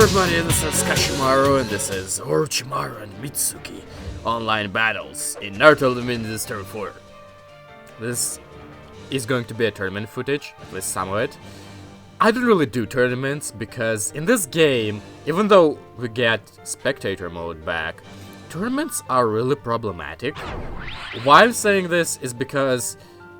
everybody, this is Kashimaru, and this is Orochimaru and Mitsuki online battles in Naruto the Ninja Story 4. This is going to be a tournament footage, at least some of it. I don't really do tournaments because in this game, even though we get spectator mode back, tournaments are really problematic. Why I'm saying this is because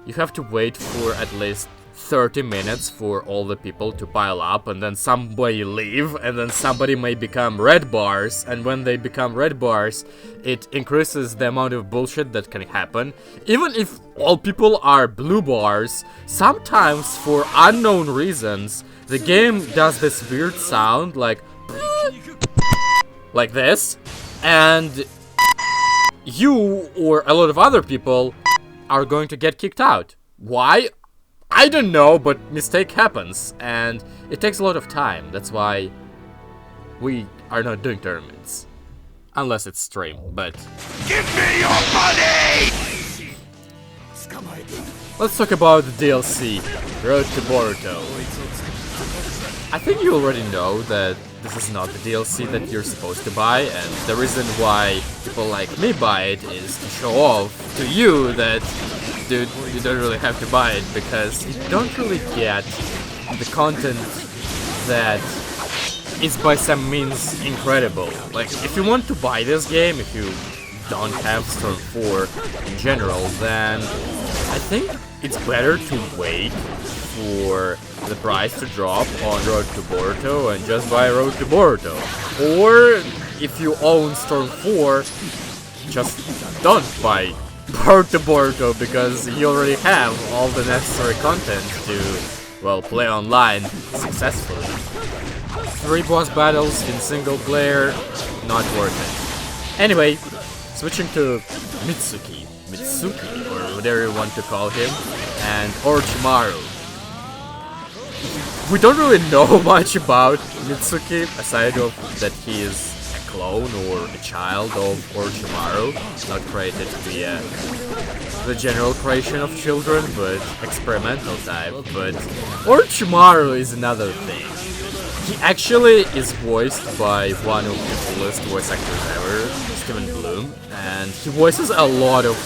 you have to wait for at least 30 minutes for all the people to pile up, and then somebody leave, and then somebody may become red bars, and when they become red bars, it increases the amount of bullshit that can happen. Even if all people are blue bars, sometimes for unknown reasons, the game does this weird sound like this, and you or a lot of other people are going to get kicked out. Why? I don't know, but mistake happens, and it takes a lot of time. That's why we are not doing tournaments. Unless it's stream, but... Give me your money! Let's talk about the DLC, Road to Boruto. I think you already know that this is not the DLC that you're supposed to buy, and the reason why people like me buy it is to show off to you that, dude, you don't really have to buy it, because you don't really get the content that is by some means incredible. Like, if you want to buy this game, if you don't have Storm 4 in general, then I think it's better to wait for the price to drop on Road to Boruto and just buy Road to Boruto. Or, if you own Storm 4, just don't buy Road to Boruto, because you already have all the necessary content to, well, play online successfully. 3 boss battles in single player, not worth it. Anyway, switching to Mitsuki, or whatever you want to call him, and Orochimaru. We don't really know much about Mitsuki, aside of that he is a clone or a child of Orochimaru, not created to be the general creation of children, but experimental type. But Orochimaru is another thing. He actually is voiced by one of the coolest voice actors ever, Steven Bloom, and he voices a lot of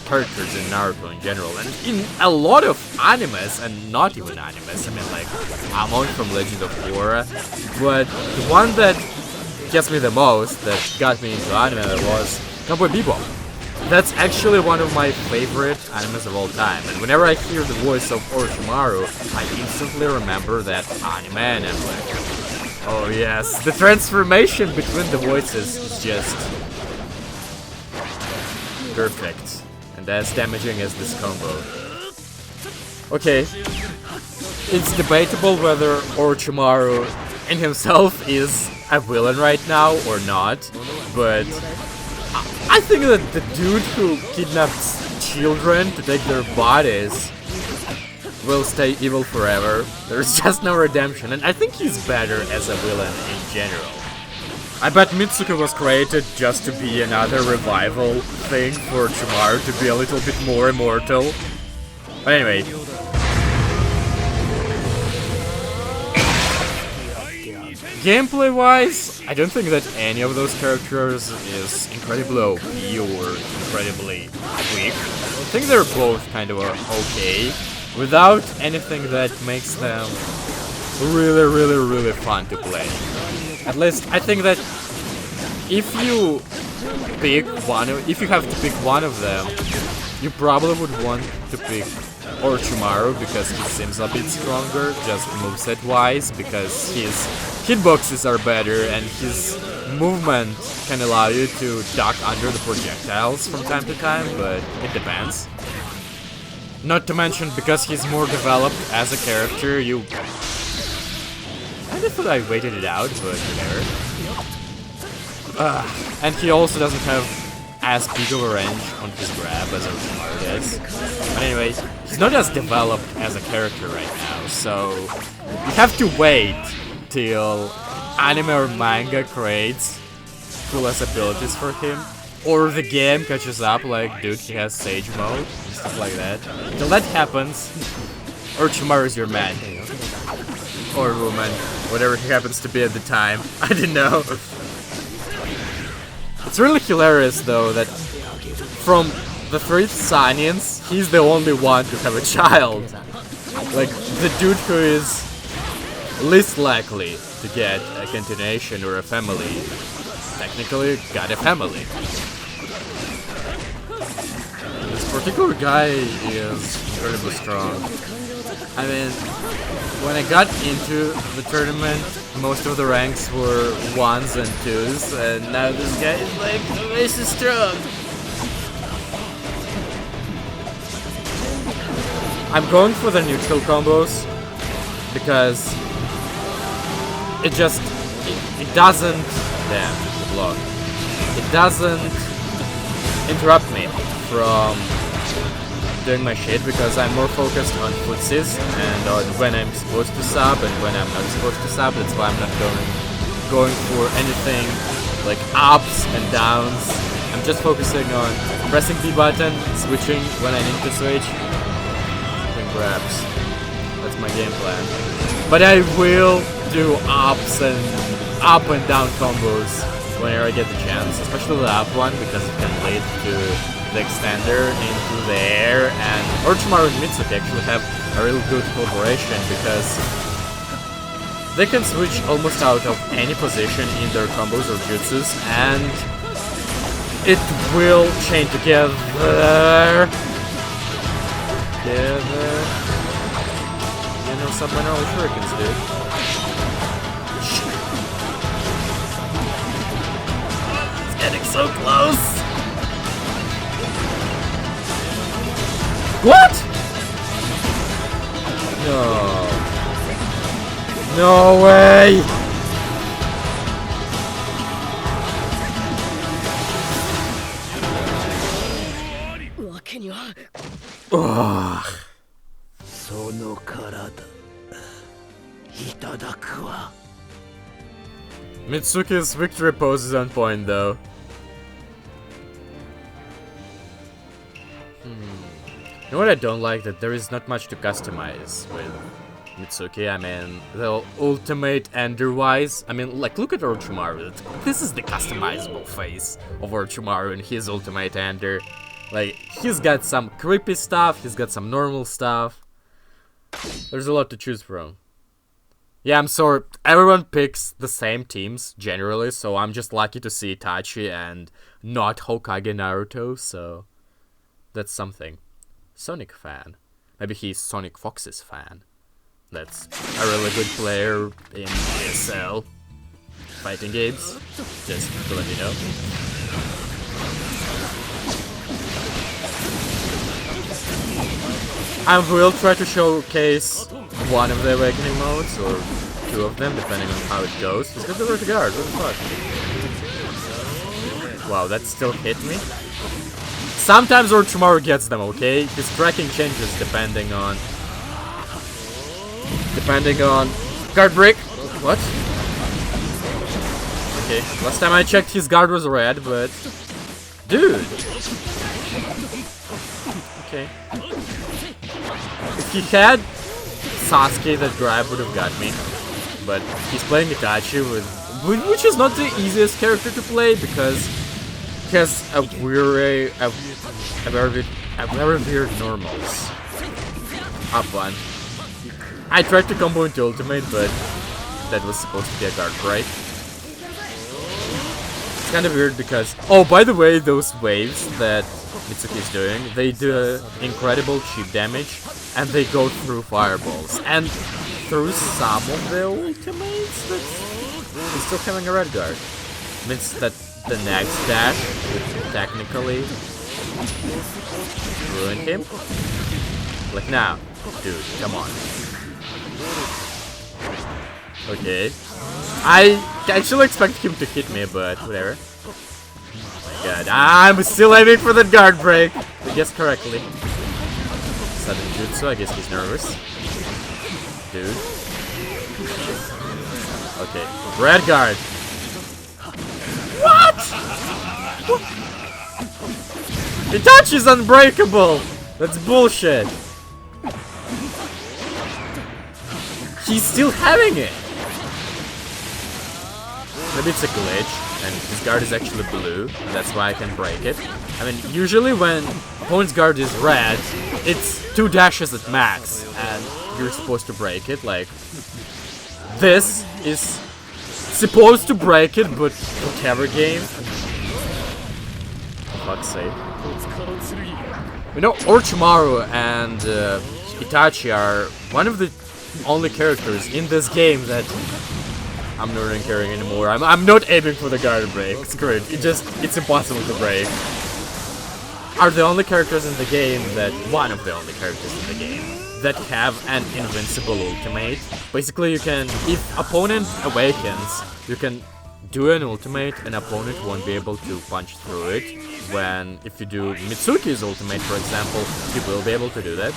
characters in Naruto in general, and in a lot of animes, and not even animes, I mean like Amon from Legend of Korra, but the one that gets me the most, that got me into anime, was Cowboy Bebop. That's actually one of my favorite animes of all time, and whenever I hear the voice of Orochimaru, I instantly remember that anime, and I'm like, oh yes, the transformation between the voices is just perfect. And as damaging as this combo. Okay, it's debatable whether Orochimaru in himself is a villain right now or not, but I think that the dude who kidnaps children to take their bodies will stay evil forever. There's just no redemption, and I think he's better as a villain in general. I bet Mitsuki was created just to be another revival thing for Orochimaru to be a little bit more immortal. But anyway. Gameplay-wise, I don't think that any of those characters is incredibly OP or incredibly weak. I think they're both kind of okay, without anything that makes them really fun to play. At least, I think that if you have to pick one of them, you probably would want to pick Orochimaru, because he seems a bit stronger, just moveset wise, because his hitboxes are better and his movement can allow you to duck under the projectiles from time to time, but it depends. Not to mention, because he's more developed as a character, you... I thought I waited it out, but whatever. And he also doesn't have as big of a range on his grab as Orochimaru does. But anyway, he's not as developed as a character right now, so you have to wait till anime or manga creates coolest abilities for him, or the game catches up, like, dude, he has Sage mode, and stuff like that. Till that happens, Orochimaru is your man. Or woman, whatever he happens to be at the time. I didn't know. It's really hilarious though that from the 3 Saiyans, he's the only one to have a child. Like, the dude who is least likely to get a continuation or a family, technically got a family. This particular guy is incredibly strong. I mean, when I got into the tournament, most of the ranks were 1s and 2s, and now this guy is like, this is strong. I'm going for the neutral combos because it doesn't, damn, the block. It doesn't interrupt me from doing my shit because I'm more focused on footsies and on when I'm supposed to sub and when I'm not supposed to sub. That's why I'm not going for anything like ups and downs. I'm just focusing on pressing B button, switching when I need to switch, and grabs. That's my game plan. But I will do ups and up and down combos whenever I get the chance, especially the up one because it can lead to the extender into the air, and Orochimaru and Mitsuki actually have a real good collaboration because they can switch almost out of any position in their combos or jutsus, and it will chain together. You know, subliminal shurikens, dude. It's getting so close! What? No. No way! Ugh. Mitsuki's victory pose is on point though. You know what I don't like? That there is not much to customize with Mitsuki. I mean, the ultimate ender-wise. I mean, like, look at Orochimaru. This is the customizable face of Orochimaru and his ultimate ender. Like, he's got some creepy stuff, he's got some normal stuff. There's a lot to choose from. Yeah, I'm sorry. Everyone picks the same teams, generally, so I'm just lucky to see Itachi and not Hokage Naruto, so that's something. Sonic fan. Maybe he's Sonic Fox's fan. That's a really good player in ESL fighting games. Just to let you know. I will try to showcase one of the awakening modes, or 2 of them, depending on how it goes. He's got the vertical guard, what the fuck? Wow, that still hit me? Sometimes Orochimaru gets them, okay? His tracking changes depending on guard break. What? Okay, last time I checked his guard was red, but dude. Okay. If he had Sasuke, that grab would have got me. But he's playing Itachi which is not the easiest character to play because he has a very weird normals. Up one. I tried to combo into ultimate, but that was supposed to be a guard break. It's kind of weird because... Oh, by the way, those waves that Mitsuki is doing, they do incredible cheap damage, and they go through fireballs. And through some of the ultimates, he's still having a red guard. Means that the next dash would technically ruin him. Like now. Dude, come on. Okay. I actually expect him to hit me, but whatever. Oh my god. I'm still aiming for the guard break. I guessed correctly. Sudden jutsu, I guess he's nervous. Dude. Okay. Red guard. What? Itachi's unbreakable! That's bullshit. he's still having it. Maybe it's a glitch, and his guard is actually blue, and that's why I can break it. I mean, usually when opponent's guard is red, it's 2 dashes at max, and you're supposed to break it. Like, this is supposed to break it, but whatever game. For fuck's sake. You know, Orochimaru and Itachi are one of the only characters in this game that I'm not even caring anymore. I'm not aiming for the guard break. Screw it. It's impossible to break. Are the only characters in the game one of the only characters in the game that have an invincible ultimate. Basically, you can, if opponent awakens, you can do an ultimate and opponent won't be able to punch through it. When, if you do Mitsuki's ultimate, for example, he will be able to do that.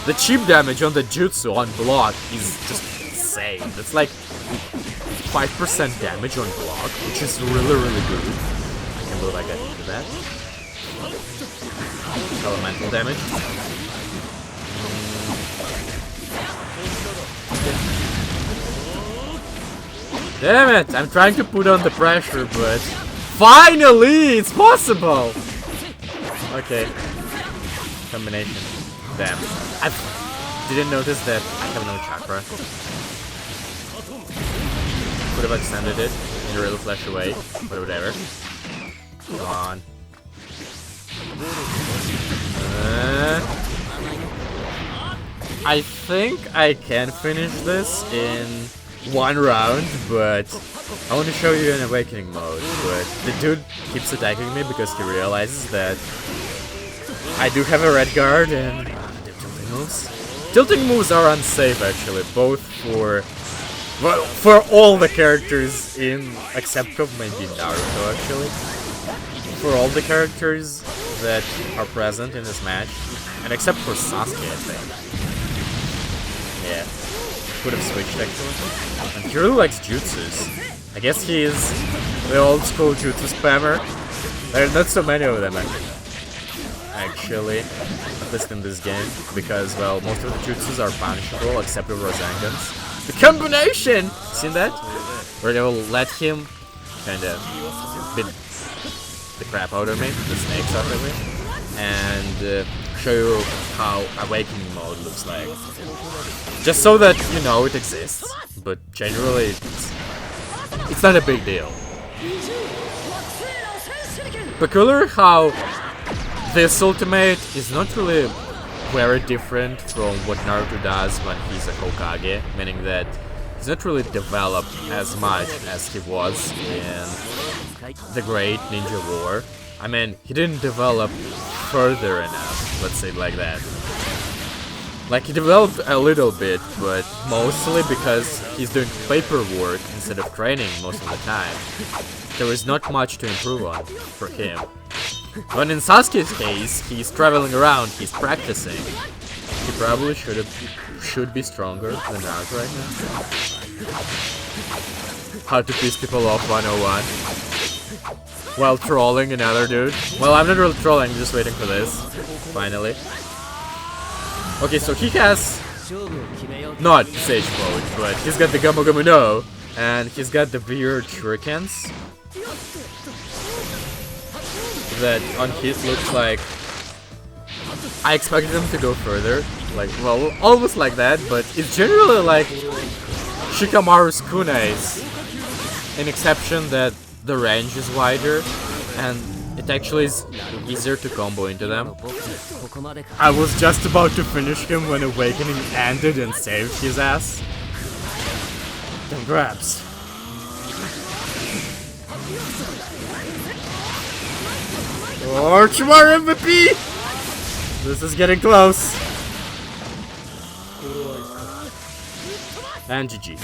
The chip damage on the jutsu on block is just insane. It's like 5% damage on block, which is really good. I can't believe I got into that. Elemental damage. Damn it! I'm trying to put on the pressure, but finally, it's possible! Okay. Combination. Damn. I didn't notice that I have no chakra. Could have extended it and really flash away, but whatever. Come on. I think I can finish this in 1 round, but I want to show you an awakening mode. But the dude keeps attacking me because he realizes that I do have a red guard and tilting moves. Tilting moves are unsafe actually, both for all the characters in, except for maybe Naruto actually. For all the characters that are present in this match, and except for Sasuke, I think. Yeah, could have switched actually. And he really likes jutsus. I guess he is the old school jutsu spammer. There are not so many of them actually, at least in this game, because, well, most of the jutsus are punishable except for Rasengan's. The combination! Seen that? Where they will let him kinda beat the crap out of me, the snakes out of me, and show you how awakening mode looks like. Just so that you know it exists, but generally it's not a big deal. Peculiar how this ultimate is not really very different from what Naruto does when he's a Hokage, meaning that he's not really developed as much as he was in the Great Ninja War. I mean, he didn't develop further enough, let's say it like that. Like, he developed a little bit, but mostly because he's doing paperwork instead of training most of the time. There is not much to improve on for him. When in Sasuke's case, he's traveling around, he's practicing. He probably should be stronger than Naruto right now. How to piss people off 101. While trolling another dude. Well, I'm not really trolling, I'm just waiting for this. Finally. Okay, so he has not Sage mode, but he's got the Gamo Gamo no, and he's got the weird shurikens that on his looks like I expected them to go further, like, well, almost like that, but it's generally like Shikamaru's kunais, an exception that the range is wider and it actually is easier to combo into them. I was just about to finish him when Awakening ended and saved his ass. Then grabs. Orochimaru MVP! This is getting close. And GG.